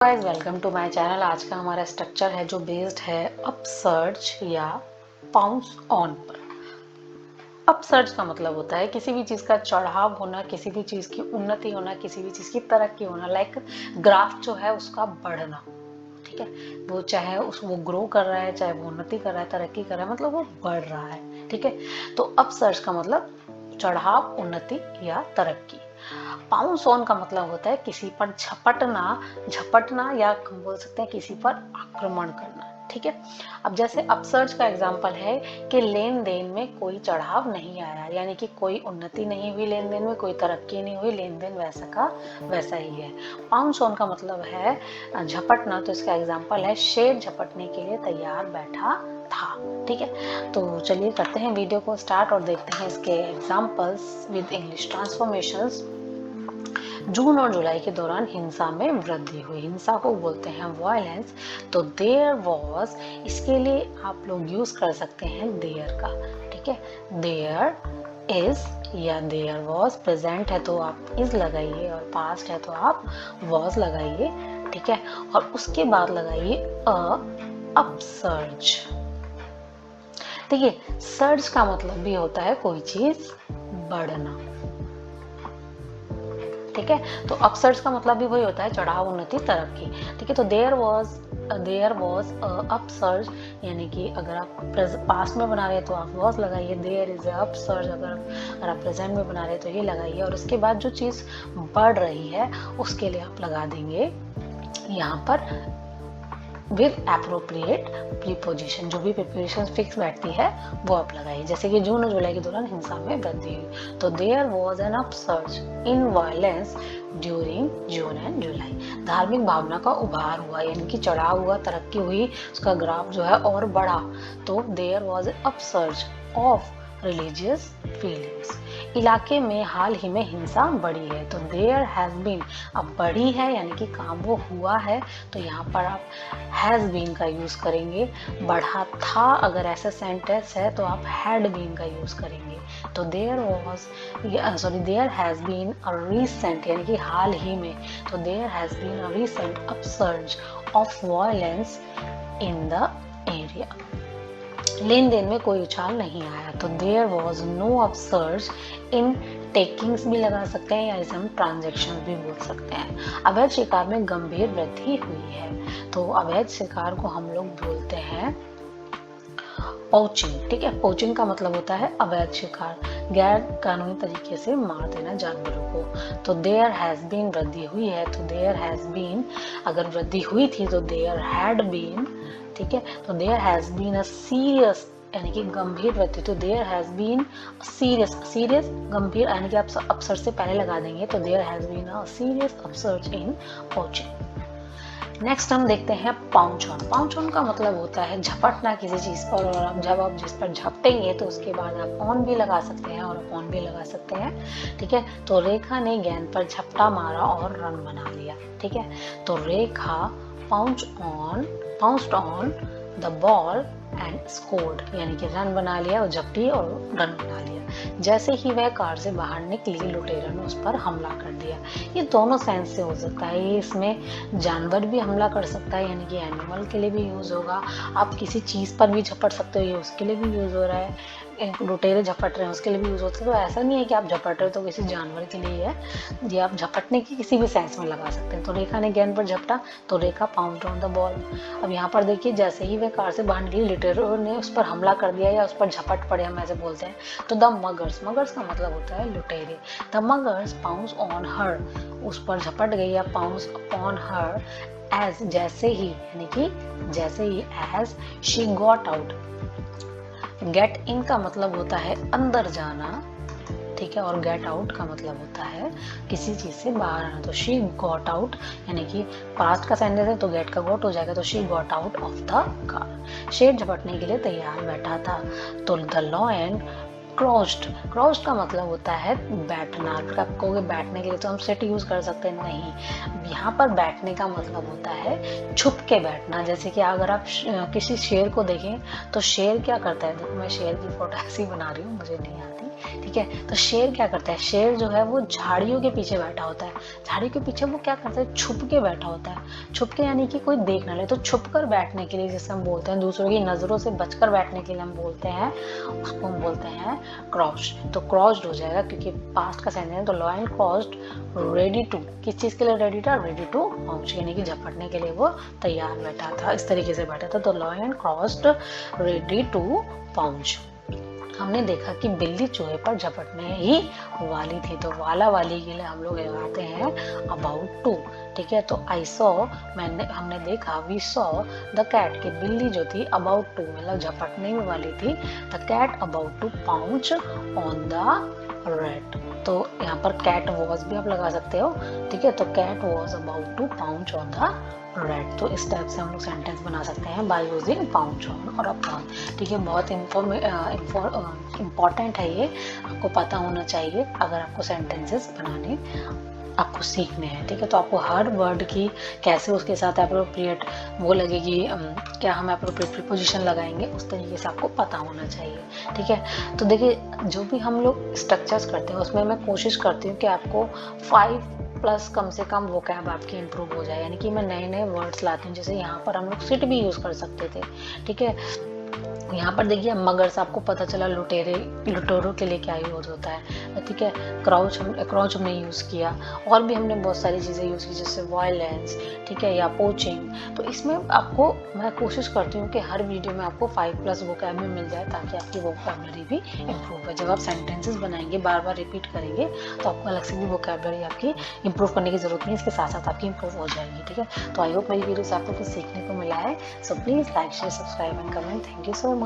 Guys welcome to my channel. आज का हमारा स्ट्रक्चर है जो बेस्ड है अपसर्ज या पाउंस ऑन पर। अपसर्ज का मतलब होता है किसी भी चीज का चढ़ाव होना, किसी भी चीज की उन्नति होना, किसी भी चीज की तरक्की होना। लाइक ग्राफ जो है उसका बढ़ना, ठीक है। वो चाहे वो ग्रो कर रहा है, चाहे वो उन्नति कर रहा है, तरक्की कर रहा है, मतलब वो बढ़ रहा है, ठीक है। तो अपसर्ज का मतलब चढ़ाव, उन्नति या तरक्की। पाउंस ऑन का मतलब होता है किसी पर झपटना या हम बोल सकते हैं किसी पर आक्रमण करना, ठीक है। अब जैसे अपसर्ज का एग्जाम्पल है कि लेन देन में कोई चढ़ाव नहीं आया, यानी कि कोई उन्नति नहीं हुई, लेन देन में कोई तरक्की नहीं हुई, लेन देन वैसा का वैसा ही है। पाउंस ऑन का मतलब है झपटना, तो इसका एग्जाम्पल है शेर झपटने के लिए तैयार बैठा था, ठीक है। तो चलिए करते हैं वीडियो को स्टार्ट और देखते हैं इसके एग्जाम्पल्स विद इंग्लिश ट्रांसफॉर्मेशंस। जून और जुलाई के दौरान हिंसा में वृद्धि हुई। हिंसा को बोलते हैं वायलेंस। तो देयर वॉज, इसके लिए आप लोग यूज कर सकते हैं देयर का, ठीक है। देयर इज या देयर वॉज, प्रेजेंट है तो आप इज लगाइए और पास्ट है तो आप वॉज लगाइए, ठीक है। और उसके बाद लगाइए अपसर्ज। देखिए सर्ज का मतलब भी होता है कोई चीज बढ़ना, ठीक है। तो अपसर्ज का मतलब भी वही होता है चढ़ाव, उन्नति, तरक्की, ठीक है। तो देयर वॉज अपसर्ज, यानी कि अगर आप पास्ट में बना रहे हैं तो आप वॉज लगाइए, देयर इज अपसर्ज अगर आप प्रेजेंट में बना रहे हैं तो ये लगाइए, और उसके बाद जो चीज बढ़ रही है उसके लिए आप लगा देंगे यहाँ पर विद एप्रोप्रिएट प्रीपोजिशन। जो भी प्रीपोजिशन फिक्स बैठती है वो आप लगाइए। जैसे कि जून और जुलाई के दौरान हिंसा में वृद्धि हुई, तो there was an upsurge in violence during June and July. धार्मिक भावना का उभार हुआ, यानी कि चढ़ाव हुआ, तरक्की हुई, उसका ग्राफ जो है और बढ़ा। तो there was an upsurge of religious feelings. इलाके में हाल ही में हिंसा बढ़ी है, तो देयर हैज बीन, अब बढ़ी है यानी कि काम वो हुआ है, तो यहाँ पर आप हैज बीन का यूज करेंगे। बढ़ा था अगर ऐसा सेंटेंस है तो आप हैड बीन का यूज करेंगे। तो there has been a recent, यानी कि हाल ही में, तो there has been a recent upsurge of violence in the area. लेन देन में कोई उछाल नहीं आया, तो there was no upsurge in takings भी लगा सकते हैं, या इसे हम ट्रांजेक्शन भी बोल सकते हैं। अवैध शिकार में गंभीर वृद्धि हुई है, तो अवैध शिकार को हम लोग बोलते हैं पोचिंग, ठीक है। पोचिंग का मतलब होता है अवैध शिकार, गैर कानूनी तरीके से मार देना जानवरों को। तो देयर हैज बीन, वृद्धि हुई है, तो देयर हैज बीन, अगर वृद्धि हुई थी तो देयर हैड बीन, ठीक है। तो there has been a serious, यानी कि गंभीर वृद्धि, तो देयर हैज बीन सीरियस गंभीर, यानी कि आप अपसर्ज से पहले लगा देंगे, तो there has been a serious upsurge in poaching. Next हम देखते हैं पाउंच ऑन। पाउंच ऑन का मतलब होता है झपटना किसी चीज पर, और आप जिस पर झपटेंगे तो उसके बाद आप ऑन भी लगा सकते हैं और अपॉन भी लगा सकते हैं, ठीक है। तो रेखा ने गेंद पर झपटा मारा और रन बना लिया, ठीक है। तो Rekha pounced on the ball and scored, यानी कि रन बना लिया और झपटी और रन बना लिया। जैसे ही वह कार से बाहर निकली लुटेरों ने उस पर हमला कर दिया। ये दोनों सेंस से हो सकता है, ये इसमें जानवर भी हमला कर सकता है, यानी कि एनिमल के लिए भी यूज होगा। आप किसी चीज पर भी झपट सकते हो, ये उसके लिए भी यूज हो रहा है। लुटेरे झपट रहे हैं उसके लिए भी यूज होता है। तो ऐसा नहीं है कि आप झपट रहे हो तो किसी जानवर के लिए है, ये आप झपटने की किसी भी सेंस में लगा सकते हैं। तो रेखा ने गेंद पर झपटा, तो रेखा पाउंड ऑन द बॉल। अब यहाँ पर देखिए जैसे ही वह कार से बाहर निकली लुटेरों ने उस पर हमला कर दिया या उस पर झपट पड़े, हम ऐसे बोलते हैं। तो द मगर्स का मतलब होता है लुटेरे। The Magars pounce on her, उस पर झपट गई या पाउंस अपॉन हर एज, जैसे ही, यानी कि जैसे ही, as she got out. Get in का मतलब होता है अंदर जाना, ठीक है। और गेट आउट का मतलब होता है किसी चीज से बाहर आना। तो शी गॉट आउट, यानी कि पास्ट का सेंटेंस है तो गेट का गॉट हो जाएगा, तो she got out of the car. शेर झपटने के लिए तैयार बैठा था, तो द लॉयन क्रॉस्ड का मतलब होता है बैठना। आप कहोगे बैठने के लिए तो हम सिट यूज कर सकते हैं, नहीं, यहाँ पर बैठने का मतलब होता है छुप के बैठना। जैसे कि अगर आप किसी शेर को देखें तो शेर क्या करता है, देखो मैं शेर की फोटो ऐसी बना रही हूँ, मुझे नहीं आती, ठीक है। तो शेर क्या करता है, शेर जो है वो झाड़ियों के पीछे बैठा होता है। झाड़ियों के पीछे वो क्या करता है, छुप के बैठा होता है। छुप के यानी कि कोई देख ना ले, तो छुप कर बैठने के लिए जैसे हम बोलते हैं, दूसरों की नजरों से बचकर बैठने के लिए हम बोलते हैं, उसको हम बोलते हैं क्रॉच। तो क्रॉच्ड हो जाएगा क्योंकि पास्ट का सेंटेंस। तो लॉयन क्रॉच्ड रेडी टू, किस चीज के लिए रेडी था, रेडी टू पाउंच, यानी कि झपटने के लिए वो तैयार बैठा था, इस तरीके से बैठा था। तो lion crossed ready to pouch. हमने देखा कि बिल्ली चूहे पर झपटने ही वाली थी, तो वाला वाली के लिए हम लोग लगाते हैं अबाउट टू, ठीक है। तो आई सॉ, हमने देखा, वी सॉ द कैट, की बिल्ली जो थी अबाउट टू मतलब झपटने ही वाली थी, the cat about to pounce on the rat. तो यहाँ पर कैट वॉज भी आप लगा सकते हो, ठीक है। तो cat was about to pounce on the rat. तो इस टाइप से हम लोग सेंटेंस बना सकते हैं बाय यूजिंग पाउंच ऑन और अपॉन, ठीक है। बहुत इम्पॉर्टेंट है ये, आपको पता होना चाहिए अगर आपको सेंटेंसेस बनाने आपको सीखने हैं, ठीक है। तो आपको हर वर्ड की कैसे उसके साथ अप्रोप्रिएट वो लगेगी, क्या हम अप्रोप्रिएट प्रीपोजिशन लगाएंगे, उस तरीके से आपको पता होना चाहिए, ठीक है। तो देखिए, जो भी हम लोग स्ट्रक्चर्स करते हैं उसमें मैं कोशिश करती हूँ कि आपको 5+ कम से कम वोकैब आपकी इंप्रूव हो जाए, यानी कि मैं नए नए वर्ड्स लाती हूँ। जैसे यहाँ पर हम लोग सिट भी यूज़ कर सकते थे, ठीक है। यहाँ पर देखिए मगर से आपको पता चला लुटेरों के लिए क्या यूज होता है, ठीक है। क्राउच हमने यूज़ किया, और भी हमने बहुत सारी चीज़ें यूज़ की जैसे वायलेंस, ठीक है, या पोचिंग। तो इसमें आपको मैं कोशिश करती हूँ कि हर वीडियो में आपको 5+ वोकैब मिल जाए, ताकि आपकी वोकैबलरी भी इम्प्रूव हो। जब आप सेंटेंसेस बनाएंगे, बार बार रिपीट करेंगे, तो आपको अलग से भी वोकैबलरी आपकी इंप्रूव करने की जरूरत नहीं, इसके साथ साथ आपकी इंप्रूव हो जाएगी, ठीक है। तो आई होप मेरी वीडियो से आपको कुछ सीखने को मिला है। So please like, share, subscribe and comment. Thank you so much.